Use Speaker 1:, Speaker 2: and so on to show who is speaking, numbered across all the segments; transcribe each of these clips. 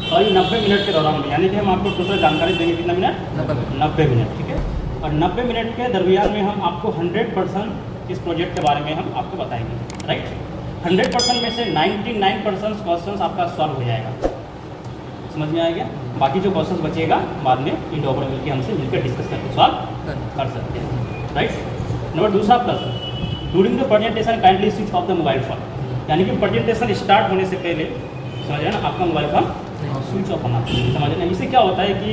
Speaker 1: और ये 90 मिनट के दौरान में, यानी कि हम आपको टोटल जानकारी देंगे कितना मिनट, 90 मिनट, ठीक है। और 90 मिनट के दरमियान में हम आपको 100% इस प्रोजेक्ट के बारे में हम आपको बताएंगे, राइट। 100% में से 99% क्वेश्चन आपका सॉल्व हो जाएगा, समझ में आ गया। बाकी जो क्वेश्चन बचेगा बाद में इंडोवर मिलकर हमसे मिलकर डिस्कस करके सॉल्व कर सकते हैं, राइट। नंबर दूसरा प्रश्न, during the presentation kindly switch off the mobile phone, यानी कि प्रेजेंटेशन स्टार्ट होने से पहले समझ रहे ना आपका मोबाइल फोन स्विच ऑफ होना चाहिए, समझ रहे ना। इससे क्या होता है कि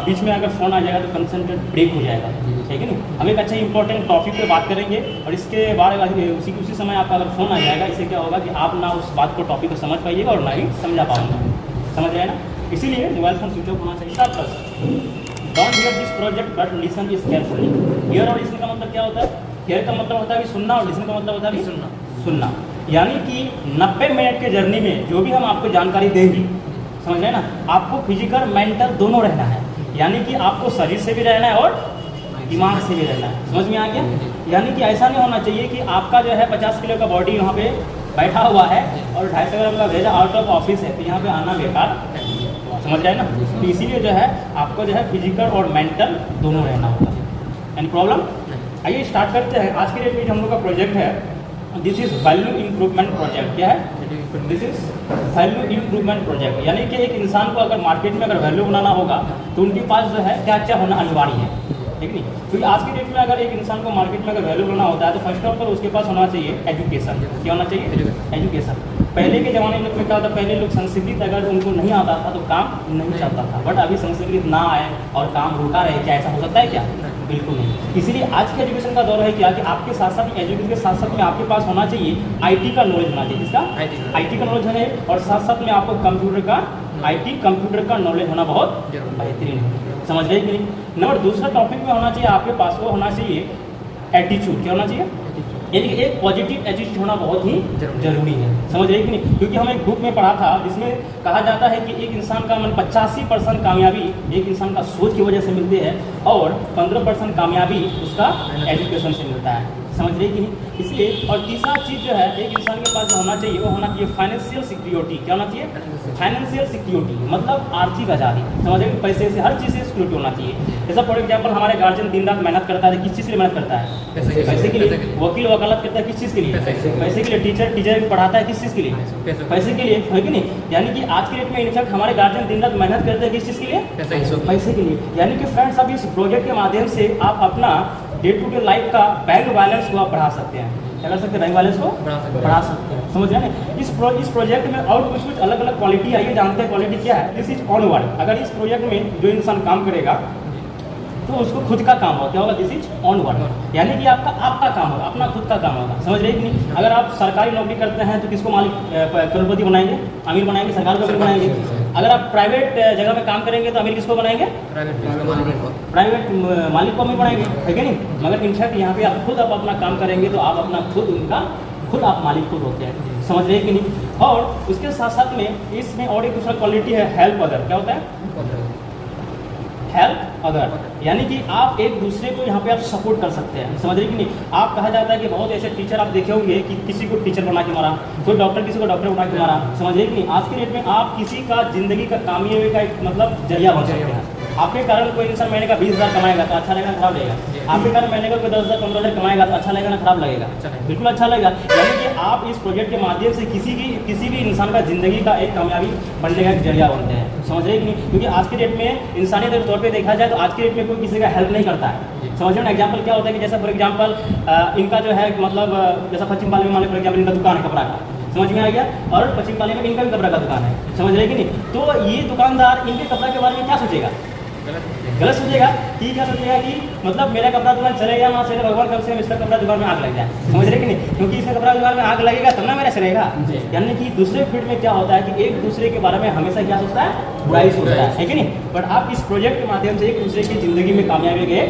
Speaker 1: बीच में अगर फ़ोन आ जाएगा तो कंसंट्रेट ब्रेक हो जाएगा, ठीक है ना। हम एक अच्छा इंपॉर्टेंट टॉपिक पे बात करेंगे और इसके बाद उसी समय आपका अगर फ़ोन आ जाएगा, इससे क्या होगा कि आप ना उस बात को टॉपिक को समझ पाइएगा और ना ही समझा पाऊंगा, समझ रहे हैं ना। इसीलिए मोबाइल फोन स्विच ऑफ होना चाहिए। Plus don't hear this project but listen is carefully. Here और लिसन का मतलब क्या होता है? हियर का मतलब होता है कि सुनना और लिसन का मतलब होता है कि सुनना। यानी कि 90 मिनट के जर्नी में जो भी हम आपको जानकारी देंगे, समझ रहे हैं ना, आपको फिजिकल मेंटल दोनों रहना है, यानी कि आपको शरीर से भी रहना है और दिमाग से भी रहना है, समझ में आ गया। यानी कि ऐसा नहीं होना चाहिए कि आपका जो है 50 किलो का बॉडी यहाँ पे बैठा हुआ है और 250 ग्राम का भेजा आउट ऑफ ऑफिस है, तो यहाँ पे आना बेकार, समझ रहे हैं ना। तो इसीलिए जो है आपको जो है फिजिकल और मेंटल दोनों रहना होगा। Any problem? आइए स्टार्ट करते हैं। आज के डेट में जो हम लोग का प्रोजेक्ट है, this is value improvement project. क्या है? This is value improvement project. यानी कि एक इंसान को अगर मार्केट में अगर वैल्यू बनाना होगा तो उनके पास जो है क्या क्या होना अनिवार्य है, ठीक नहीं। क्योंकि आज की डेट में अगर एक इंसान को मार्केट में अगर वैल्यू बनाना होता है तो फर्स्ट ऑफ ऑल उसके पास होना चाहिए एजुकेशन। क्या होना चाहिए? एजुकेशन। पहले के ज़माने में क्या था, पहले लोग संस्कृत अगर उनको नहीं आता था तो काम नहीं चलता था, बट अभी संस्कृत ना आए और काम रुका रहे, क्या ऐसा हो सकता है क्या? बिल्कुल नहीं। इसीलिए आज के एजुकेशन का दौर है क्या कि आपके साथ साथ एजुकेशन के साथ साथ में आपके पास होना चाहिए आईटी का नॉलेज होना चाहिए। इसका आईटी का नॉलेज है और साथ साथ में आपको कंप्यूटर का आईटी कंप्यूटर का नॉलेज होना बहुत बेहतरीन है, समझ गए कि नहीं। नंबर दूसरा टॉपिक में होना चाहिए आपके पास, वो होना चाहिए एटीट्यूड। क्या होना चाहिए? यानी कि एक पॉजिटिव एटीट्यूड होना बहुत ही जरूरी है, समझ रहे कि नहीं। क्योंकि हम एक बुक में पढ़ा था जिसमें कहा जाता है कि एक इंसान का 85% कामयाबी एक इंसान का सोच की वजह से मिलती है और 15% कामयाबी उसका एजुकेशन से मिलता है, समझ रहे कि नहीं। इसलिए और तीसरा चीज़ जो है एक इंसान के पास जो होना चाहिए वो होना चाहिए फाइनेंशियल सिक्योरिटी। क्या होना चाहिए? फाइनेंशियल सिक्योरिटी मतलब आर्थिक आज़ादी, समझ रहे। पैसे से हर चीज़ से सिक्योरिटी होना चाहिए। जैसा फॉर एग्जाम्पल हमारे गार्जियन दिन रात मेहनत करता है, किस चीज़ के लिए मेहनत करता है? पैसे के लिए। वकील वकालत करता है किस चीज़ के लिए? पैसे के लिए। टीचर भी पढ़ाता है किस चीज़ के लिए? पैसे के लिए, है कि नहीं। यानी कि आज के डेट में इनफैक्ट हमारे गार्जियन दिन रात मेहनत करते हैं किस चीज़ के लिए? पैसे के लिए। यानी कि फ्रेंड्स अब इस प्रोजेक्ट के माध्यम से आप अपना डे टू डे लाइफ का बैंक बैलेंस को आप बढ़ा सकते हैं। क्या कर सकते हैं? बैंक बैलेंस को बढ़ा सकते हैं, समझ रहे हैं। इस प्रोजेक्ट में और कुछ अलग अलग क्वालिटी आइए जानते हैं। क्वालिटी क्या है? This is onward. अगर इस प्रोजेक्ट में जो इंसान काम करेगा तो उसको खुद का काम होगा। क्या होगा? दिस इज ऑनवर्ड, यानी कि आपका काम होगा, अपना खुद का काम होगा, समझ रहे कि नहीं। अगर आप सरकारी नौकरी करते हैं तो किसको मालिक करोड़पति बनाएंगे? अमीर बनाएंगे, सरकार को अमीर बनाएंगे। अगर आप प्राइवेट जगह में काम करेंगे तो अमीर किसको बनाएंगे? प्राइवेट मालिक को अमीर बनाएंगे, है कि नहीं। मगर इनफैक्ट यहाँ पे आप खुद अपना काम करेंगे तो आप अपना खुद आप मालिक खुद होते हैं, समझ रहे कि नहीं। और उसके साथ साथ में इसमें और एक दूसरा क्वालिटी है हेल्प अदर। क्या होता है? हेल्प अदर, यानी कि आप एक दूसरे को यहाँ पे आप सपोर्ट कर सकते हैं, समझ रहे कि नहीं। आप कहा जाता है कि बहुत ऐसे टीचर आप देखे होंगे कि किसी को टीचर बना के मारा, कोई डॉक्टर किसी को डॉक्टर बना के मारा, समझ रहे कि नहीं। आज के डेट में आप किसी का जिंदगी का कामयाबी का एक मतलब जरिया बन सकते हैं। आपके कारण कोई इंसान महीने का 20,000 कमाएगा तो अच्छा लगेगा, खराब लगेगा। आपके कारण महीने का कोई 10,000 15,000 कमाएगा तो अच्छा लगेगा ना खराब लगेगा? बिल्कुल अच्छा लगेगा। यानी कि आप इस प्रोजेक्ट के माध्यम से किसी भी इंसान का जिंदगी का एक कामयाबी बनने का एक जरिया बनते हैं, समझ रहे कि नहीं। क्योंकि आज के डेट में इंसानियत के तौर पे देखा जाए तो आज के डेट में कोई किसी का हेल्प नहीं करता है, समझ रहे ना। एग्जाम्पल क्या होता है कि जैसा फॉर एग्जाम्पल इनका जो है मतलब जैसा पश्चिम बंगाल में मान लो फॉर एग्जाम्पल इनका दुकान है कपड़ा का, समझ में आ गया। और पश्चिम बंगाल में इनका भी कपड़ा का दुकान है, समझ रहे कि नहीं। तो ये दुकानदार इनके कपड़ा के बारे में क्या सोचेगा? गलत सोचेगा। कि क्या सोचेगा कि मतलब मेरा कपड़ा दुकान चलेगा ना चलेगा, भगवान कब से इसका कपड़ा दुकान में आग लग जाए, समझ रहे कि नहीं। क्योंकि इसका कपड़ा दुकान में आग लगेगा तब ना मेरा चलेगा। यानी कि दूसरे फील्ड में क्या होता है कि एक दूसरे के बारे में हमेशा क्या सोचता है? बुराई सोचता है कि नहीं। बट आप इस प्रोजेक्ट के माध्यम से एक दूसरे की जिंदगी में कामयाबी के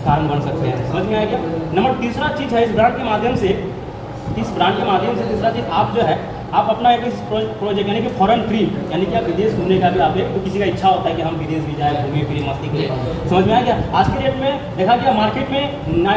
Speaker 1: कारण बन सकते हैं, समझ में आ गया। नंबर तीसरा चीज़ है इस ब्रांड के माध्यम से तीसरा चीज़ आप जो है आप अपना एक प्रोजेक्ट यानी कि फॉरेन ट्रिप यानी कि आप विदेश घूमने का भी आप तो किसी का इच्छा होता है कि हम विदेश भी जाए, घूमे फिरे, मस्ती करें। समझ में आ गया? आज के डेट में देखा गया मार्केट में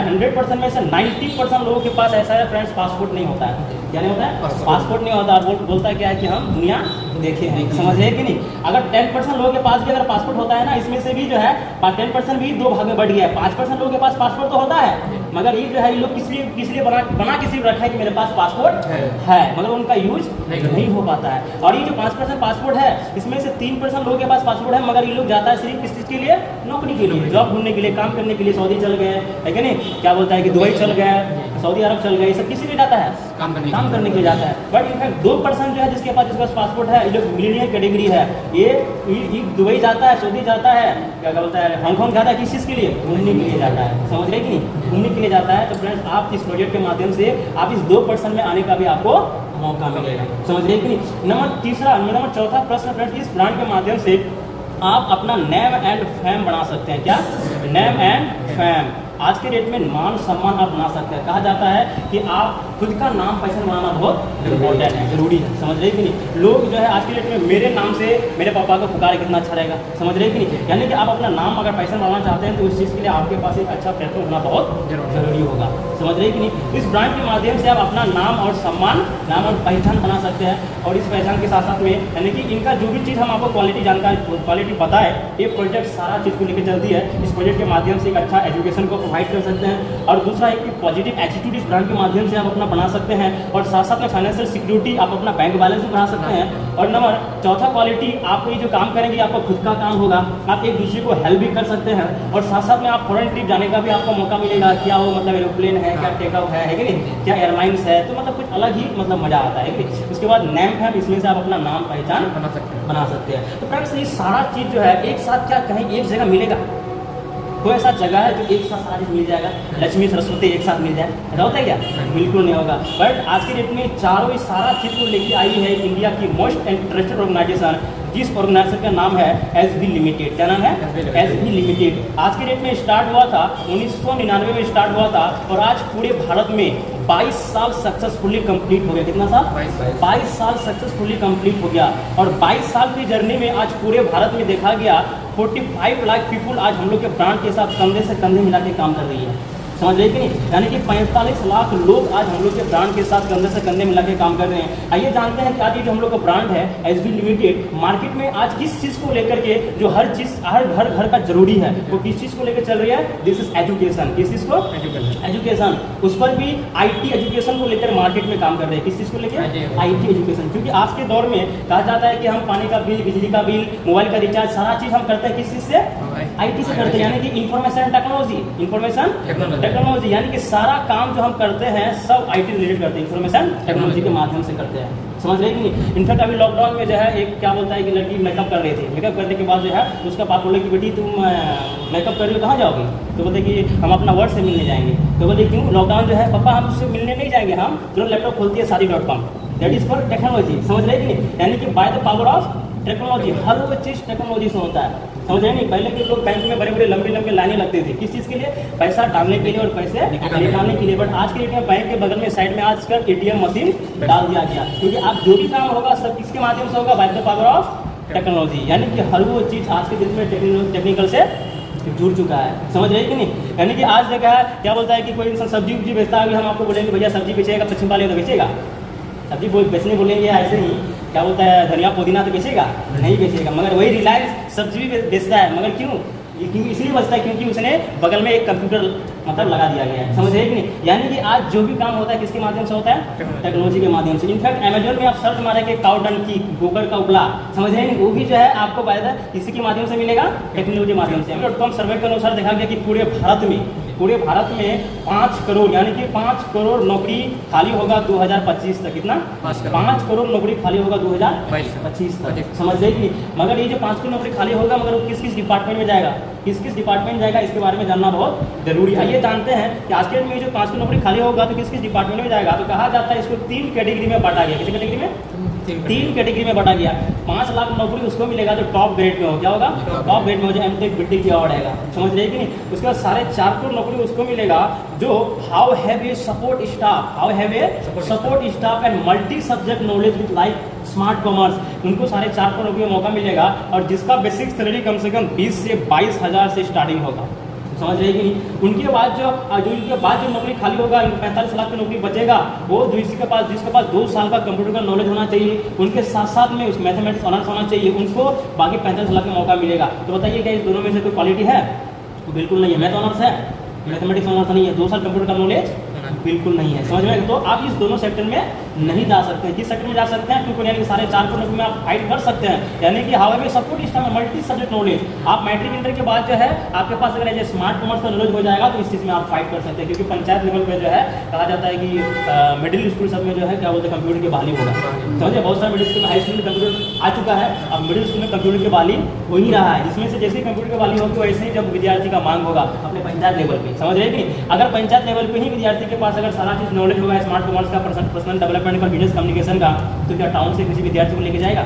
Speaker 1: 100% में से 90% लोगों के पास ऐसा है फ्रेंड्स, पासपोर्ट नहीं होता है। क्या नहीं होता है? पासपोर्ट नहीं होता और बोलता है क्या है कि हम दुनिया देखे हैं। समझ है कि नहीं? अगर 10% लोगों के पास भी अगर पासपोर्ट होता है ना, इसमें से भी जो है 10% भी 2 भाग में बढ़ गया है। 5% लोगों के पास पासपोर्ट तो होता है, मगर ये जो है ये लोग किस लिए बना किसी रखा है कि मेरे पास पासपोर्ट है, मगर उनका यूज नहीं हो पाता है। और ये जो 5% पासपोर्ट है, इसमें से 3% लोगों के पास पासपोर्ट है, मगर ये लोग जाता है सिर्फ किस चीज़ के लिए? नौकरी के लिए, जॉब ढूंढने के लिए, काम करने के लिए। सऊदी चल गए है कि नहीं? क्या बोलता है कि दुबई चल गए, सऊदी अरब चल गए, ये सब किसी लिए जाता है? काम करने के लिए जाता है। बट इनफैक्ट 2% जो है जिसके पास पासपोर्ट है, ये लोग मिलीनियर कैटेगरी है। ये दुबई जाता है, सऊदी जाता है, क्या बोलता है, हांगकॉन्ग जाता है, किस चीज़ के लिए? घूमने के लिए जाता है। समझ रहे कि नहीं? घूमने के लिए जाता है। तो फ्रेंड्स आप इस प्रोजेक्ट के माध्यम से आप इस 2% में आने का भी आपको मौका मिलेगा। समझ रहे कि नहीं? नंबर चौथा प्रश्न फ्रेंड्स, इस ब्रांड के माध्यम से आप अपना नेम एंड फेम बना सकते हैं। क्या? Name and fame. आज के डेट में मान सम्मान आप बना सकते हैं। कहा जाता है कि आप खुद का नाम पहचान बनाना बहुत इम्पोर्टेंट है, जरूरी है। समझ रहे कि नहीं? लोग जो है आज के डेट में मेरे नाम से मेरे पापा को पुकारे, कितना अच्छा रहेगा। समझ रहे कि नहीं? यानी कि आप अपना नाम अगर पहचान बनाना चाहते हैं तो उस चीज़ के लिए आपके पास एक अच्छा प्लेटफॉर्म होना बहुत जरूरी होगा। समझ रहे कि नहीं? इस ब्रांड के माध्यम से आप अपना नाम और सम्मान, नाम और पहचान बना सकते हैं। और इस पहचान के साथ साथ में यानी कि इनका जो भी चीज़ हम आपको क्वालिटी पता है, ये प्रोजेक्ट सारा चीज़ को लेकर चलती है। इस प्रोजेक्ट के माध्यम से एक अच्छा एजुकेशन को प्रोवाइड कर सकते हैं। और दूसरा एक पॉजिटिव एटीट्यूड इस ब्रांड के माध्यम से आप अपना बना सकते हैं। और साथ साथ में फाइनेंशियल सिक्योरिटी, आप अपना बैंक बैलेंस भी बना सकते हैं। और नंबर चौथा क्वालिटी, आप ये जो काम करेंगे आपका खुद का काम होगा, आप एक दूसरे को हेल्प भी कर सकते हैं। और साथ साथ में आप फॉरेन ट्रिप जाने का भी आपको मौका मिलेगा। क्या वो मतलब एरोप्लेन है, क्या टेकअप है कि नहीं, क्या एयरलाइंस है, तो मतलब कुछ अलग ही मतलब मजा आता है कि नहीं? उसके बाद नेम है, इसमें से आप अपना नाम पहचान बना सकते हैं। तो फ्रेंड्स ये सारा चीज़ जो है एक साथ क्या कहीं एक जगह मिलेगा? कोई ऐसा जगह है जो एक साथ सारा चीज़ मिल जाएगा? लक्ष्मी सरस्वती एक साथ मिल जाए, ऐसा होता है क्या? बिल्कुल नहीं होगा। बट आज की डेट में चारों इस सारा चीज़ को लेकर आई है इंडिया की मोस्ट ट्रस्टेड ऑर्गेनाइजेशन, जिस ऑर्गेनाइजेशन का नाम है SB लिमिटेड। क्या नाम है? SB limited. आज की डेट में स्टार्ट हुआ था 1999 में स्टार्ट हुआ था, और आज पूरे भारत में 22 साल सक्सेसफुली कंप्लीट हो गया। कितना साल? 22 साल सक्सेसफुली कंप्लीट हो गया। और 22 साल की जर्नी में आज पूरे भारत में देखा गया 45 लाख पीपुल आज हम लोग के ब्रांड के साथ कंधे से कंधे मिला के काम कर रही है। समझ रहे कि नहीं? यानी कि 45 लाख लोग आज हम लोग के ब्रांड के साथ कंधे से कंधे मिला के काम कर रहे हैं। आइए जानते हैं कि आज ये जो हम लोग का ब्रांड है SB लिमिटेड, मार्केट में आज किस चीज़ को लेकर के, जो हर चीज़ हर घर का जरूरी है, वो किस चीज़ को लेकर चल रही है? This is education. किस चीज़ को? एजुकेशन। उस पर भी IT एजुकेशन को लेकर मार्केट में काम कर रहे हैं। किस चीज़ को लेकर? IT education. क्योंकि आज के दौर में कहा जाता है कि हम पानी का बिल, बिजली का बिल, मोबाइल का रिचार्ज, सारा चीज़ हम करते हैं किस चीज़ से? IT से करते हैं। यानी कि इंफॉर्मेशन टेक्नोलॉजी, यानी कि सारा काम जो हम करते हैं सब IT रिलेटेड करते हैं, इंफॉर्मेशन टेक्नोलॉजी के माध्यम से करते हैं। समझ रहे कि नहीं? इनफैक्ट अभी लॉकडाउन में जो है एक क्या बोलता है कि लड़की मेकअप कर रही थी। मेकअप करने के बाद जो है उसका पापा बोले कि बेटी तुम मेकअप कर रही हो, कहाँ जाओगी? तो बोलते कि हम अपना वर्ड से मिलने जाएंगे। तो बोलते क्यों? लॉकडाउन जो है पापा हम उससे मिलने नहीं जाएंगे, हम तुरंत लैपटॉप खोलती है शादी.com। That is for technology. समझ रहे कि नहीं? यानी कि by the power of technology, हर वो चीज़ टेक्नोलॉजी से होता है। समझ रहे नहीं? पहले के लोग बैंक में बड़े बड़े लंबे लाइनें लगते थे, किस चीज़ के लिए? पैसा डालने के लिए और पैसे निकालने के लिए। बट आज के डेट में बैंक के बगल में साइड में आजकल ATM मशीन डाल दिया गया, क्योंकि आप जो भी काम होगा सब किसके माध्यम से होगा? Bye the power of technology. यानी कि हर वो चीज़ आज के दिन में टेक्निकल से जुड़ चुका है। समझ रहे कि नहीं? यानी कि आज देखा है क्या बोलता है कि कोई इंसान सब्जी उब्जी बेचता है, अभी हम आपको बोलेंगे भैया सब्जी बेचेगा, पश्चिम वाले तो बेचेगा सब्जी बेचने बोलेंगे, ऐसे ही क्या बोलता है धनिया पुदीना तो बेचेगा नहीं बेचेगा। मगर वही रिलायंस सब्जी भी बेचता है, मगर क्यों? क्योंकि इसलिए बचता है क्योंकि उसने बगल में एक कंप्यूटर मतलब लगा दिया गया है। समझ रहे कि नहीं? यानी कि आज जो भी काम होता है किसके माध्यम से होता है? टेक्नोलॉजी के माध्यम से। इनफैक्ट अमेजोन में आप सर्च मारेंगे काउ डंग की, गोबर का उपला, समझ रहे हैं? वो भी जो है आपको फायदा इसी के माध्यम से मिलेगा, टेक्नोलॉजी के माध्यम से। .com सर्वे के अनुसार देखा गया कि पूरे भारत में 5 करोड़ यानी कि 5 करोड़ नौकरी खाली होगा 2025 तक। कितना? 5 करोड़ नौकरी खाली होगा 2025 तक। समझ रहे कि नहीं? मगर ये जो 5 करोड़ नौकरी खाली होगा, मगर वो किस किस डिपार्टमेंट में जाएगा, किस डिपार्टमेंट जाएगा, इसके बारे में जानना बहुत जरूरी है। ये जानते हैं कि आज के डेट में जो 5 करोड़ नौकरी खाली होगा तो किस डिपार्टमेंट में जाएगा। तो कहा जाता है इसको 3 कैटेगरी में बांटा गया। किस कैटेगरी में? तीन कैटेगरी में बांटा गया। 5 लाख नौकरी उसको मिलेगा जो टॉप ग्रेड में हो, क्या होगा, टॉप ग्रेड में हो, जो एमटेक बीटेक की अवार्ड आएगा, समझ रहे कि नहीं। उसके बाद 4.5 करोड़ नौकरी उसको मिलेगा जो how have a support staff and multi subject knowledge with like smart commerce, उनको 4.5 करोड़ रुपये मौका मिलेगा, और जिसका बेसिक सैलरी कम से कम 20 से 22 हज़ार से स्टार्टिंग होगा, समझ रहे कि नहीं। उनके बाद जो नौकरी खाली होगा, 45 लाख की नौकरी बचेगा, वो जिसके पास 2 साल का कंप्यूटर का नॉलेज होना चाहिए, उनके साथ साथ में उस मैथमेटिक्स ऑनर्स होना चाहिए, उनको बाकी 45 लाख का मौका मिलेगा। तो बताइए क्या इस दोनों में से कोई क्वालिटी है? बिल्कुल नहीं है। मैथ ऑनर्स है, मैथमेटिक्स ऑनर्स नहीं है, 2 साल कंप्यूटर का नॉलेज बिल्कुल नहीं है, समझ में। तो आप इस दोनों सेक्टर में नहीं जा सकते हैं। किस सेक्टर में जा सकते हैं? क्योंकि यानी कि 4.5 करोड़ में आप फाइट कर सकते हैं, यानी कि how support staff multi subject knowledge. आप मैट्रिक इंटर के बाद जो है आपके पास अगर ऐसे स्मार्ट कॉमर्स का नॉलेज हो जाएगा तो इस चीज़ में आप फाइट कर सकते हैं, क्योंकि पंचायत लेवल पे जो है कहा जाता है कि मिडिल स्कूल सब में जो है क्या बोलते हैं, कंप्यूटर की बहाली होगा, समझिए। बहुत सारे मिडिल स्कूल में, हाई स्कूल में कंप्यूटर आ चुका है, अब मिडिल स्कूल में कंप्यूटर की बहाली हो ही रहा है, जिसमें से जैसे ही कंप्यूटर की बहाली होगी वैसे ही जब विद्यार्थी का मांग होगा अपने पंचायत लेवल पे, समझ रहे कि अगर पंचायत लेवल पे ही विद्यार्थी के पास अगर सारा चीज़ नॉलेज होगा स्मार्ट कॉमर्स का, पर्सनल डेवलपमेंट का, बिजनेस कम्युनिकेशन का, तो क्या टाउन से किसी विद्यार्थी को लेके जाएगा?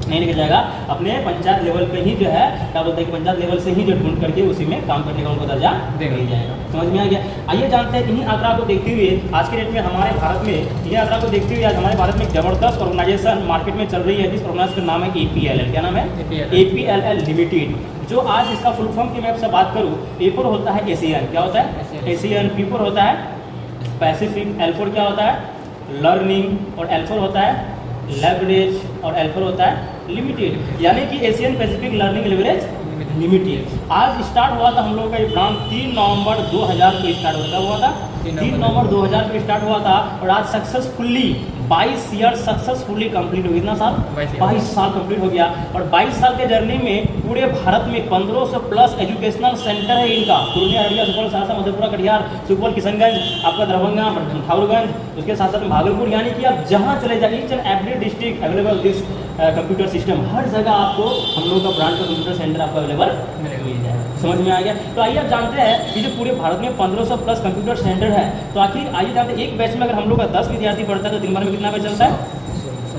Speaker 1: नहीं लेके जाएगा। अपने पंचायत लेवल पे ही जो है क्या बोलते हैं कि पंचायत लेवल से ही जो ढूंढ करके उसी में काम करने का उनको दर्जा दे जाएगा, समझ में आ गया। आइए जानते हैं इन्हीं आंकड़ा को देखते हुए आज के डेट में हमारे भारत में, इन्हीं आंकड़ा को देखते हुए आज हमारे भारत में एक जबरदस्त ऑर्गेनाइजेशन मार्केट में चल रही है, जिस ऑर्गेनाइजेशन का नाम है APLL। क्या नाम है? APLL limited. जो आज इसका फुल फॉर्म की मैं आपसे बात करूँ, A for होता है एशियन, क्या होता है? एशियन। P for होता है पैसिफिक, L for क्या होता है? लर्निंग, और L for होता है लेवरेज, और L for होता है लिमिटेड, यानी कि Asian Pacific learning leverage limited. आज स्टार्ट हुआ था हम लोग का ये ब्रांच 3 नवंबर 2000 को स्टार्ट हुआ था 3 नवंबर 2000 को स्टार्ट हुआ था, और आज सक्सेसफुली 22 ईयर सक्सेसफुली कंप्लीट हो गया। कितना साल? 22 साल कंप्लीट हो गया। और 22 साल के जर्नी में पूरे भारत में 1500 प्लस एजुकेशनल सेंटर है इनका। पूर्णिया, अररिया, सुपौल, सहरसा, मधेपुरा, कटिहार, सुपौल, किशनगंज, आपका दरभंगा, ठाकुरगंज, उसके साथ साथ भागलपुर, यानी कि आप जहाँ चले जाए each and every district available this computer system. हर जगह आपको हम लोग का ब्रांड का कंप्यूटर सेंटर आपको अवेलेबल मिल जाएगा, समझ में आ गया। तो आइए आप जानते हैं कि जो पूरे भारत में 1500 प्लस कंप्यूटर सेंटर है, तो आखिर आइए जानते हैं एक बैच में अगर हम लोग का 10 विद्यार्थी पढ़ता है तो दिन भर में कितना बैच चलता है?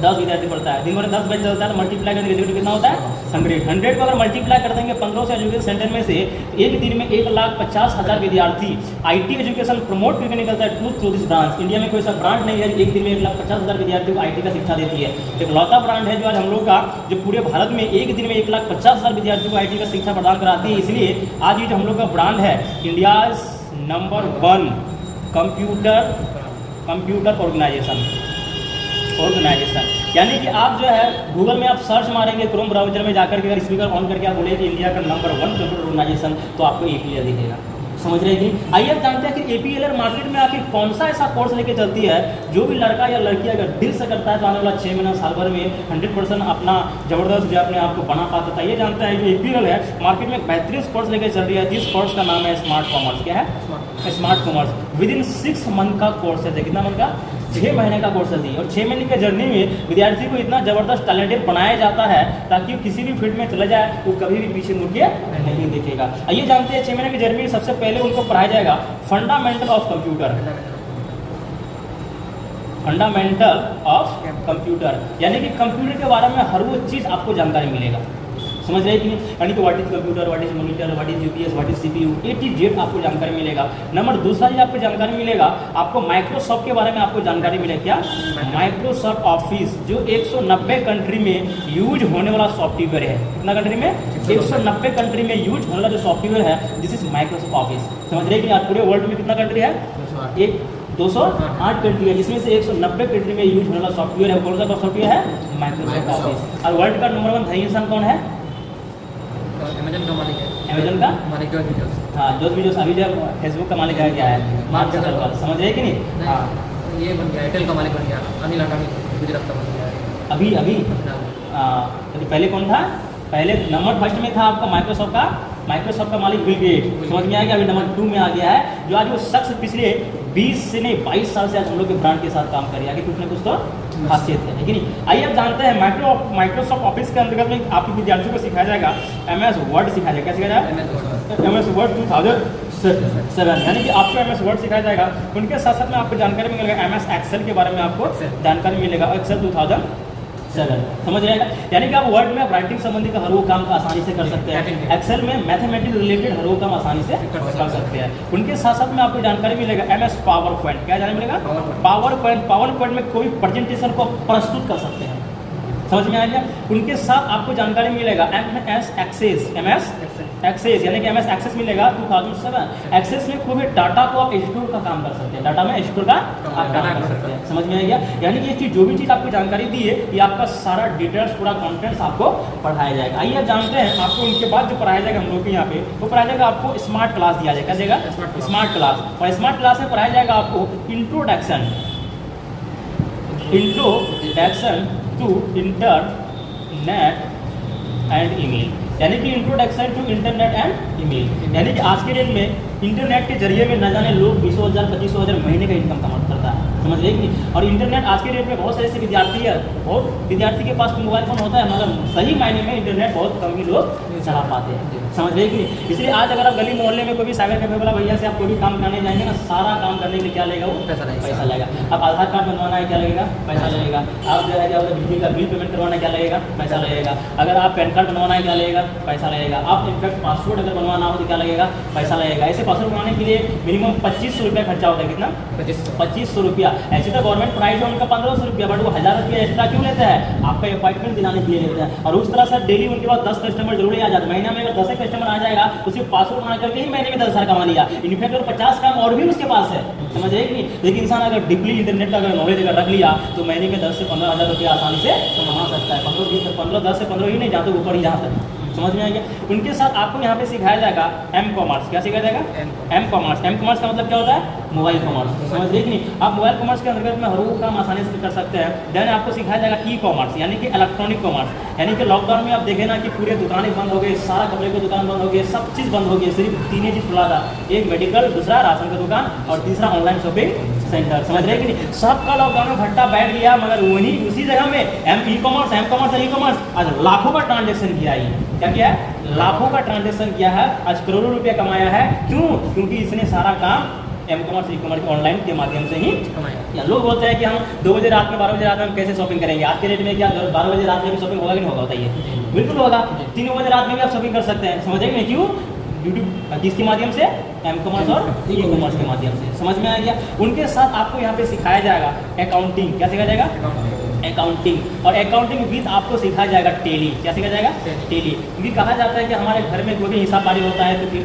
Speaker 1: 10 विद्यार्थी पढ़ता है, दिन भर 10 बैच चलता है, तो मल्टीप्लाई करने के कितना होता है? 100 को अगर मल्टीप्लाई कर देंगे 1500 एजुकेशन सेंटर में से एक दिन में 1,50,000 विद्यार्थी IT एजुकेशन प्रमोट करके निकलता है थ्रू दिस ब्रांच। इंडिया में कोई ऐसा ब्रांच नहीं है एक दिन में 1,50,000 विद्यार्थियों को IT का शिक्षा देती है। एक लौता ब्रांड है जो आज हम लोग का जो पूरे भारत में एक दिन में 1,50,000 विद्यार्थियों को IT का शिक्षा प्रदान कराती है। इसलिए आज ये जो हम लोग का ब्रांड है इंडिया नंबर 1 कंप्यूटर ऑर्गेनाइजेशन, यानी कि आप जो है गूगल में आप सर्च मारेंगे क्रोम ब्राउजर में जाकर के, अगर स्पीकर ऑन करके आप बोले कि इंडिया का नंबर 1 कंप्यूटर ऑर्गेनाइजेशन, तो आपको APLL दिखेगा, समझ रहे हैं कि। आइए आप जानते हैं कि APLL मार्केट में आखिर कौन सा ऐसा कोर्स लेके चलती है जो भी लड़का या लड़की अगर दिल से करता है तो आने वाला 6 महीना साल भर में 100% अपना जबरदस्त जो अपने आप को बना पाता है। ये जानते हैं जो APLL है मार्केट में एक बेहतरीन कोर्स लेके चल रही है, जिस कोर्स का नाम है स्मार्ट कॉमर्स। क्या है? Smart commerce. With in 6 month का कोर्स है। कितना मंथ का? 6 महीने का कोर्स है। और 6 महीने के जर्नी में विद्यार्थी को इतना जबरदस्त टैलेंटेड बनाया जाता है ताकि वो किसी भी फील्ड में चला जाए वो कभी भी पीछे मुड़ के नहीं देखेगा। आइए जानते हैं 6 महीने की जर्नी में सबसे पहले उनको पढ़ाया जाएगा फंडामेंटल ऑफ कंप्यूटर, यानी कि कंप्यूटर के बारे में हर वो चीज़ आपको जानकारी मिलेगा, समझ रहे हैं कि नहीं। यानी कि what is computer, what is monitor, what is UPS, what is CPU, A to Z आपको जानकारी मिलेगा। नंबर दूसरा चीज आपको जानकारी मिलेगा, आपको माइक्रोसॉफ्ट के बारे में आपको जानकारी मिलेगा। क्या? माइक्रोसॉफ्ट ऑफिस, जो 190 कंट्री में यूज होने वाला सॉफ्टवेयर है। कितना कंट्री में? 190 कंट्री में यूज होने वाला जो सॉफ्टवेयर है दिस इज माइक्रोसॉफ्ट ऑफिस। समझ रहे हैं कि आज पूरे वर्ल्ड में कितना कंट्री है? 208 कंट्री है, जिसमें से 190 कंट्री में यूज होने वाला सॉफ्टवेयर है। कौन सा सॉफ्टवेयर है? Microsoft office. और वर्ल्ड का नंबर 1 धनी इंसान कौन है?
Speaker 2: अमेजन का मालिक है।
Speaker 1: अमेजन का
Speaker 2: मालिक जॉर्ज बेजोस।
Speaker 1: हाँ, जॉर्ज बेजोस। अभी जब फेसबुक का मालिक क्या है? Mark Zuckerberg. समझ रहे कि नहीं? हाँ,
Speaker 2: ये बन गया, एयरटेल का मालिक बन गया, अनिल अंबानी गुजरात का बन गया
Speaker 1: अभी। तो पहले कौन था? पहले नंबर फर्स्ट में था आपका माइक्रोसॉफ्ट का मालिक बिल गेट्स। समझ में आ गया। अभी नंबर 2 में आ गया है, जो आज वो शख्स पिछले 20 से नहीं 22 साल से आज हम लोग के ब्रांड के साथ काम कर रही है। आगे कुछ ना कुछ तो खासियत है कि नहीं। आइए आप जानते हैं माइक्रोसॉफ्ट ऑफिस के अंतर्गत में आपके विद्यार्थियों को सिखाया जाएगा MS वर्ड सिखाया जाएगा। क्या सिखाया जाएगा? MS वर्ड 2007, यानी कि आपको MS वर्ड सिखाया जाएगा। उनके साथ साथ में आपको जानकारी मिलेगा MS एक्सेल के बारे में, आपको जानकारी मिलेगा। एक्सेल 7 समझ रहेगा। यानी कि आप वर्ड में आप राइटिंग संबंधी का हर वो काम आसानी से कर सकते हैं। एक्सेल में मैथमेटिक्स रिलेटेड हर वो काम आसानी से कर सकते हैं। उनके साथ साथ में आपको जानकारी मिलेगा MS पावर पॉइंट, क्या जानकारी मिलेगा? पावर पॉइंट में कोई प्रेजेंटेशन को प्रस्तुत कर सकते हैं, समझ में आ गया। उनके साथ आपको जानकारी मिलेगा MS एक्सेस यानी कि MS एक्सेस मिलेगा 2007। एक्सेस में कोई भी डाटा को आप स्टोर का काम कर सकते हैं, डाटा में स्टोर का आप काम कर सकते हैं, समझ में आ गया। यानी कि ये चीज़ जो भी चीज़ आपको जानकारी दी है ये आपका सारा डिटेल्स पूरा कॉन्टेंट्स आपको पढ़ाया जाएगा। आइए आप जानते हैं आपको उनके बाद जो पढ़ाया जाएगा हम लोग के यहाँ पे वो पढ़ाया जाएगा आपको स्मार्ट क्लास दिया जाएगा। क्या देगा? Smart class. और स्मार्ट क्लास में पढ़ाया जाएगा आपको introduction to internet and email, यानी कि introduction to internet and email. यानी कि आज के डेट में इंटरनेट के जरिए में न जाने लोग 20,000 25,000 महीने का इनकम कमा करता है, समझ रहे कि। और इंटरनेट आज के डेट में बहुत सारे ऐसे विद्यार्थी है, बहुत विद्यार्थी के पास मोबाइल फोन होता है मगर सही मायने में इंटरनेट बहुत कम ही लोग चला पाते हैं, समझ रहे कि। इसलिए आज अगर आप गली मोहल्ले में कोई भी साइबर कैफे वाला भैया से आप कोई भी काम करने जाएंगे ना, सारा काम करने के लिए क्या लेगा? वो पैसा लगेगा। अब आधार कार्ड बनवाना है क्या लगेगा? पैसा लगेगा। आप जो है क्या बिजली का बिल पेमेंट करवाना क्या लगेगा? पैसा लगेगा। अगर आप पैन कार्ड बनवाना है क्या लगेगा? पैसा लगेगा। आप इनफैक्ट पासपोर्ट अगर बनवाना हो तो क्या लगेगा? पैसा लगेगा। ऐसे पासपोर्ट बनवाने के लिए मिनिमम 2500 रुपया खर्चा होता है। कितना? 2500 रुपया। ऐसे तो गवर्नमेंट प्राइस है उनका 1500 रुपया, बट वो 1000 रुपया एक्स्ट्रा क्यों लेता है? आपका अपॉइंटमेंट दिलाने के लिए लेता है। और उस तरह से डेली उनके पास 10 कस्टमर जरूर आ जाते हैं। महीना में अगर 10 कस्टमर आ जाएगा तो सिर्फ पासपोर्ट बना करके ही महीने में 10,000 कमा लिया। इनफैक्ट और 50 काम और भी उसके पास है, समझ रहे कि। लेकिन इंसान अगर डीपली इंटरनेट का अगर नॉलेज अगर रख लिया तो महीने में 10 से 15,000 रुपया आसानी से कमा सकता है। 10 से 15 ही नहीं, जहाँ तक ऊपर ही जहाँ तक, समझ में आ गया। उनके साथ आपको यहाँ पे सिखाया जाएगा M कॉमर्स। क्या सिखाया जाएगा? M कॉमर्स का मतलब क्या होता है? मोबाइल कॉमर्स, समझ रहे कि नहीं। आप मोबाइल कॉमर्स के अंतर्गत में हर वो काम आसानी से कर सकते हैं। देन आपको सिखाया जाएगा ई कॉमर्स यानी कि इलेक्ट्रॉनिक कॉमर्स। यानी कि लॉकडाउन में आप देखें ना कि पूरे दुकानें बंद हो गई, सारा कपड़े की दुकान बंद हो गई, सब चीज़ बंद हो गई, सिर्फ 3 ही चीज़ खुला था, एक मेडिकल, दूसरा राशन का दुकान और तीसरा ऑनलाइन शॉपिंग सेंटर, समझ रहे कि नहीं। सबका लॉकडाउन में भट्टा बैठ गया, मगर वही उसी जगह में M कॉमर्स और ई कॉमर्स आज लाखों का ट्रांजेक्शन किया है। क्या किया है? लाखों का ट्रांजेक्शन किया है, आज करोड़ों रुपया कमाया है। क्यों? क्योंकि इसने सारा काम M commerce e commerce online के माध्यम से ही किया। लोग बोलते हैं कि हम 2 बजे रात में 12 बजे रात में हम कैसे शॉपिंग करेंगे। आज के डेट में क्या 12 बजे रात में भी शॉपिंग होगा कि नहीं होगा? बताइए। बिल्कुल होगा। 3 बजे रात में भी आप शॉपिंग कर सकते हैं, समझ रहे क्यों? यूट्यूब किसके माध्यम से? M कॉमर्स और ई कॉमर्स के माध्यम से, समझ में आ गया। उनके साथ आपको यहाँ पे सिखाया जाएगा अकाउंटिंग। क्या सिखाया जाएगा? अकाउंटिंग। और अकाउंटिंग विद आपको सिखाया जाएगा टेली। क्या सिखाया जाएगा? टेली। क्योंकि कहा जाता है कि हमारे घर में कोई भी हिसाब बारी होता है तो फिर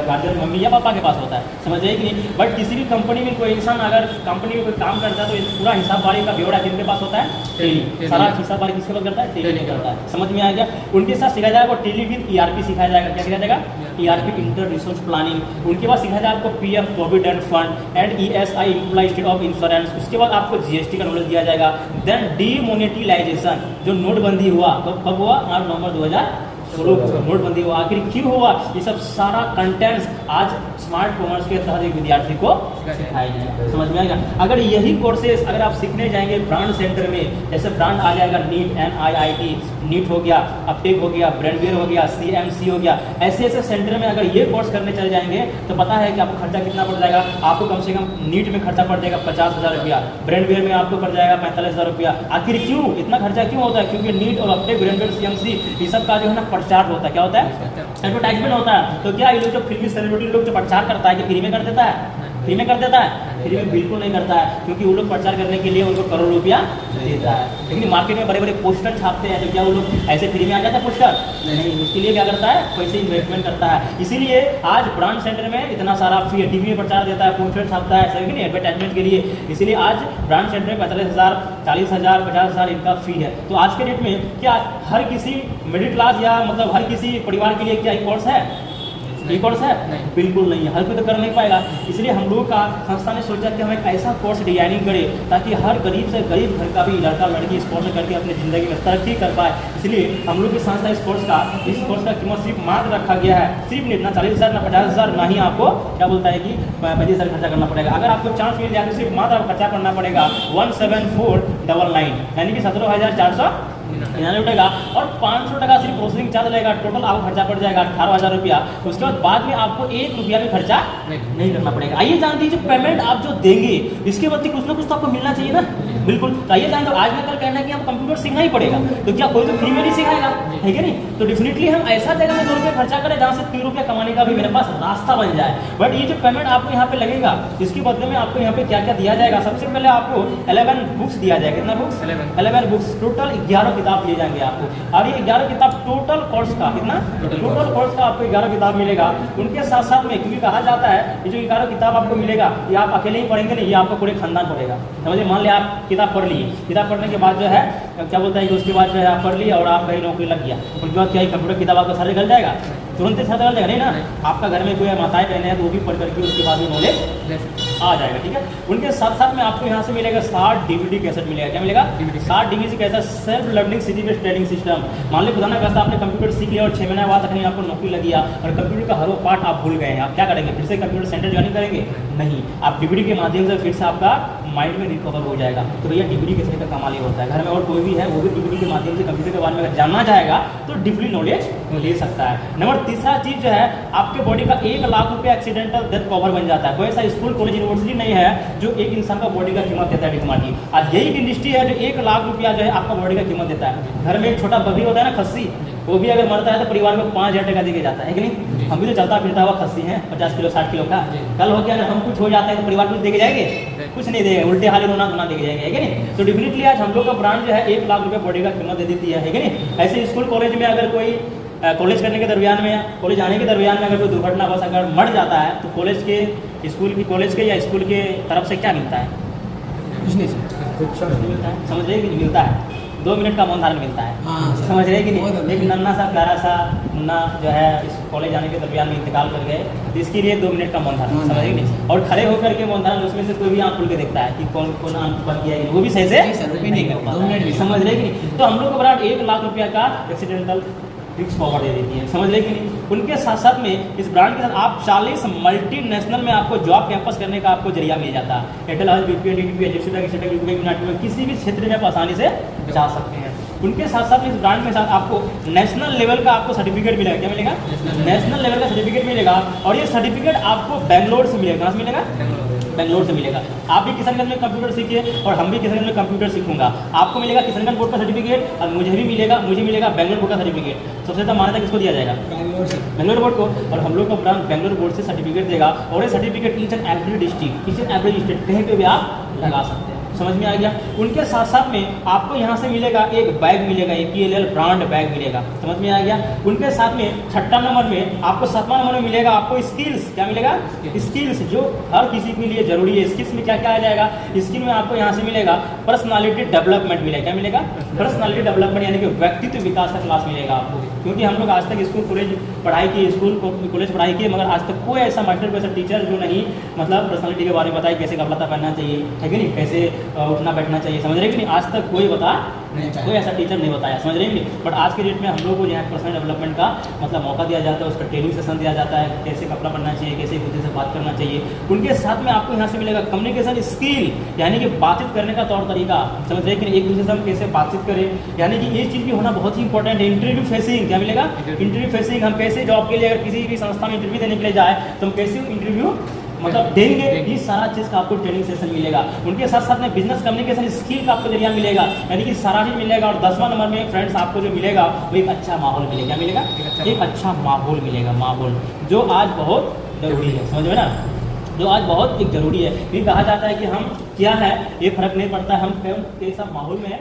Speaker 1: गार्जियन मम्मी या पापा के पास होता है, समझ रहे कि नहीं। बट किसी भी कंपनी में कोई इंसान अगर कंपनी में कोई काम करता है तो पूरा हिसाब बारी का ब्यौरा किसके पास होता है? टेली। सारा हिसाब बारी किसके पास करता है? टेली में करता है, समझ में आ गया। उनके साथ सिखाया जाएगा टेली विद ERP सिखाया जाएगा। क्या सिखाया जाएगा? ERP inter resource planning. उनके बाद सिखाया जाएगा आपको PF provident fund and ESI employ state of insurance. उसके बाद आपको GST का नॉलेज दिया जाएगा। देन डीमोनेटाइजेशन, जो नोटबंदी हुआ कब हुआ? 8 नवंबर 2016 नोटबंदी हुआ। आखिर क्यों हुआ? ये सब सारा कंटेंट्स आज स्मार्ट कॉमर्स के तहत एक विद्यार्थी को सिखाया जाएगा, समझ में आएगा। अगर यही कोर्सेज अगर आप सीखने जाएंगे ब्रांड सेंटर में, जैसे ब्रांड आ जाएगा नीट NIIT, नीट हो गया, अपटेक हो गया, ब्रांडवेयर हो गया, CMC हो गया, ऐसे ऐसे सेंटर में अगर ये कोर्स करने चल जाएंगे तो पता है कि आपको खर्चा कितना पड़ जाएगा। आपको कम से कम नीट में खर्चा पड़ जाएगा 50,000 रुपया, ब्रांडवेयर में आपको पड़ जाएगा 45,000 रुपया। आखिर क्यों इतना खर्चा क्यों होता है? क्योंकि नीट और अपटेक, ब्रांडवेयर, CMC ये सब का जो है ना प्रचार होता है। क्या होता है? एडवर्टाइजमेंट होता है। तो क्या ये लोग जो फिल्मी सेलिब्रिटी लोग जो प्रचार करता है कि फ्री में कर देता है? फ्री में कर देता है? फ्री में बिल्कुल नहीं करता है, क्योंकि वो लोग प्रचार करने के लिए उनको करोड़ रुपया देता है। लेकिन मार्केट में बड़े बड़े पोस्टर छापते हैं, तो क्या वो लोग ऐसे फ्री में आ जाता है पोस्टर? नहीं, उसके लिए क्या करता है? पैसे इन्वेस्टमेंट करता है। इसीलिए आज ब्रांड सेंटर में इतना सारा फ्री टीवी में प्रचार देता है, पोस्टर छापता है, सही नहीं एडवर्टाइजमेंट के लिए। इसीलिए आज ब्रांड सेंटर में 45,000, 40,000, 50,000 इनका फी है। तो आज के डेट में क्या हर किसी मिडिल क्लास या मतलब हर किसी परिवार के लिए क्या एक कोर्स है? ये कोर्स है? नहीं, बिल्कुल नहीं है। हर कोई तो कर नहीं पाएगा। इसलिए हम लोगों का संस्था ने सोचा कि हम एक ऐसा कोर्स डिजाइनिंग करें ताकि हर गरीब से गरीब घर का भी लड़का लड़की इस कोर्स करके अपनी ज़िंदगी में तरक्की कर पाए। इसलिए हम लोग की संस्था इस कोर्स का कीमत सिर्फ मात्र रखा गया है, सिर्फ नहीं ना 40,000 ना 50,000, ना ही आपको क्या बोलता है कि 25,000 खर्चा करना पड़ेगा। अगर आपको चांस मिल जाए तो सिर्फ मात्र आपको खर्चा करना पड़ेगा 17,499 यानी कि 17,499 उठेगा और 500 टका सिर्फ प्रोसेसिंग चार्ज लगेगा। टोटल आपको खर्चा पड़ जाएगा 18,000 रुपया। उसके बाद में आपको 1 रुपया भी खर्चा नहीं करना पड़ेगा। आइए जानते हैं जो पेमेंट आप जो देंगे इसके बदले कुछ ना कुछ तो आपको मिलना चाहिए ना। बिल्कुल। तो ये जान, तो आज ना कल कहना है कि हम कंप्यूटर सीखना ही पड़ेगा, तो क्या कोई तो फ्री में नहीं सिखाएगा, है कि नहीं? तो डेफिनेटली हम ऐसा जगह में 2 रुपये खर्चा करें जहाँ से 3 रुपये कमाने का भी मेरे पास रास्ता बन जाए। बट ये जो पेमेंट आपको यहाँ पे लगेगा, इसके बदले में आपको यहाँ पे क्या क्या दिया जाएगा? सबसे पहले आपको 11 बुक्स दिया जाएगा। कितना बुक्स? 11 बुक्स। टोटल 11 किताब दिए जाएंगे आपको। और ये 11 किताब टोटल कोर्स का, कितना? टोटल कोर्स का आपको 11 किताब मिलेगा। उनके साथ साथ में, क्योंकि कहा जाता है ये जो 11 किताब आपको मिलेगा, ये आप अकेले ही पढ़ेंगे नहीं, ये आपको पूरे खानदान पढ़ेगा। समझिए, मान लिया आप किताब पढ़ लिए, किताब पढ़ने के बाद जो है क्या बोलता है कि उसके बाद जो है आप पढ़ लिए और आप कहीं नौकरी लग गया, उसके बाद क्या कंप्यूटर किताब आपका सारे गल जाएगा? तुरंत ही साथ गल जाएगा नहीं ना। आपका घर में कोई माताएं बहनें हैं तो वो भी पढ़ करके उसके बाद में नॉलेज आ जाएगा, ठीक है। उनके साथ साथ में आपको यहाँ से मिलेगा 60 DVD कैसेट मिलेगा। क्या मिलेगा? 60 DVD कैसेट, सेल्फ लर्निंग सीधी बेस्ड ट्रेनिंग सिस्टम। मान लीजिए खुदा ना खास्ता आपने कंप्यूटर सीख लिया और 6 महीने बाद कहीं आपको नौकरी लगी और कंप्यूटर का हर वो पार्ट आप भूल गए हैं, आप क्या करेंगे? फिर से कंप्यूटर सेंटर ज्वाइन करेंगे? नहीं, आप DVD के माध्यम से फिर से आपका माइंड में रिकवर हो जाएगा। तो भैया DVD कैसे का कमाल ही होता है। घर में और कोई भी है वो भी DVD के माध्यम से कंप्यूटर के बारे में अगर जानना चाहेगा तो डीपली नॉलेज ले सकता है। नंबर तीसरा चीज़ जो है, आपके बॉडी का 1 लाख रुपया एक्सीडेंटल डेथ कवर बन जाता है। कोई ऐसा स्कूल कॉलेज यूनिवर्सिटी नहीं है जो एक इंसान का बॉडी का कीमत देता है डिकमार्ट की। आज यही इंडस्ट्री है जो 1 लाख रुपया जो है आपका बॉडी का कीमत देता है। घर में एक छोटा बकरी होता है ना, खस्सी, वो भी अगर मरता है तो परिवार को 5000 टका देके जाता है कि नहीं? हम भी तो चलता फिरता हुआ खस्सी है 50 किलो 60 किलो का। कल हो गया अगर हम कुछ हो जाते हैं तो परिवार कुछ देके जाएंगे? कुछ नहीं देगा, उल्टे हाली रोना धोना देके जाएंगे, है कि नहीं? तो डेफिनेटली आज हम लोग का ब्रांड जो है 1 लाख रुपये बॉडी का कीमत दे देती है कि नहीं? ऐसे स्कूल कॉलेज में अगर कोई कॉलेज करने के दरमियान में, कॉलेज आने के दरमियान में अगर कोई दुर्घटनावश अगर मर जाता है तो कॉलेज के कॉलेज के या स्कूल के तरफ से क्या मिलता है?
Speaker 2: कुछ नहीं
Speaker 1: मिलता है, समझ रहे कि नहीं? मिलता है 2 मिनट का मौन धारण मिलता है। समझ रहे कि नहीं? एक नन्ना सा प्यारा सा मुन्ना जो है इस कॉलेज आने के दरमियान में इंतकाल कर गए, तो इसके लिए 2 मिनट का मौन धारण, समझ रहे कि नहीं? और खड़े होकर के मौन धारण, उसमें से कोई भी आँख खुल के देखता है कि कौन कौन आँख बंद किया है, वो भी सही से नहीं कर पाता, समझ रहे कि नहीं? तो हम लोग को ब्रांड 1 लाख रुपया का एक्सीडेंटल फिक्स पावर दे देती है, समझ रहे कि नहीं? उनके साथ साथ में इस ब्रांड के साथ आप 40 मल्टीनेशनल में आपको जॉब कैंपस करने का आपको जरिया मिल जाता है। Airtel house, BPL, DTP, United में किसी भी क्षेत्र में आप आसानी से जा सकते हैं। उनके साथ साथ इस ब्रांड के साथ आपको नेशनल लेवल का आपको सर्टिफिकेट मिलेगा। क्या मिलेगा? नेशनल लेवल का सर्टिफिकेट मिलेगा। और ये सर्टिफिकेट आपको बेंगलोर से मिलेगा। कहाँ से मिलेगा? बेंगलोर से मिलेगा। आप भी किशनगंज में कंप्यूटर सीखिए और हम भी किशनगंज में कंप्यूटर सीखूंगा। आपको मिलेगा किशनगंज बोर्ड का सर्टिफिकेट और मुझे मिलेगा बेंगलोर बोर्ड का सर्टिफिकेट। सबसे ज़्यादा मान्यता किसको दिया जाएगा? बेंगलोर बोर्ड को। और हम लोग का ब्रांच बेंगलोर बोर्ड से सर्टिफिकेट देगा और ये certificate each and every district, each and every state कहीं पे भी आप लगा सकते हैं। समझ में आ गया? उनके साथ साथ में आपको यहाँ से मिलेगा एक बैग मिलेगा, APLL ब्रांड बैग मिलेगा। समझ में आ गया? उनके साथ में 6वां नंबर में आपको 7वां नंबर में मिलेगा आपको स्किल्स। क्या मिलेगा? स्किल्स, जो हर किसी के लिए जरूरी है। स्किल्स में क्या क्या आ जाएगा? स्किल में आपको यहाँ से मिलेगा पर्सनालिटी डेवलपमेंट मिलेगा। क्या मिलेगा? पर्सनालिटी डेवलपमेंट यानी कि व्यक्तित्व विकास का क्लास मिलेगा आपको। क्योंकि हम लोग आज तक स्कूल कॉलेज पढ़ाई किए, कॉलेज पढ़ाई किए, मगर आज तक कोई ऐसा मास्टर कोई ऐसा टीचर जो नहीं मतलब पर्सनालिटी के बारे में बताए, कैसे कपड़ा पहनना चाहिए, है कि नहीं, कैसे उठना बैठना चाहिए, समझ रहे कि नहीं? आज तक कोई कोई ऐसा टीचर नहीं बताया, समझ रहे हैं? बट आज के डेट में हम लोग को जो है पर्सनल डेवलपमेंट का मतलब मौका दिया जाता है, उसका ट्रेनिंग सेशन दिया जाता है, कैसे कपड़ा पहनना चाहिए, कैसे एक दूसरे से बात करना चाहिए। उनके साथ में आपको यहाँ से मिलेगा कम्युनिकेशन स्किल, यानी कि बातचीत करने का तौर तरीका, समझ रहे कि एक दूसरे से हम कैसे बातचीत करें, यानी कि ये चीज़ भी होना बहुत ही इंपॉर्टेंट है। इंटरव्यू फेसिंग, क्या मिलेगा? इंटरव्यू फेसिंग, हम कैसे जॉब के लिए अगर किसी भी संस्था में इंटरव्यू देने के लिए जाए तो हम कैसे इंटरव्यू मतलब देंगे, ये सारा चीज़ का आपको ट्रेनिंग सेशन मिलेगा। उनके साथ साथ में बिजनेस कम्युनिकेशन स्किल का आपको जरिया मिलेगा, यानी कि सारा चीज़ मिलेगा। और 10वां नंबर में फ्रेंड्स आपको जो मिलेगा वो एक अच्छा माहौल मिलेगा। क्या मिलेगा? एक अच्छा माहौल मिलेगा, माहौल जो आज बहुत जरूरी है, समझ में ना, जो आज बहुत एक जरूरी है। ये कहा जाता है कि हम क्या है ये फर्क नहीं पड़ता, हम कैसा माहौल में है।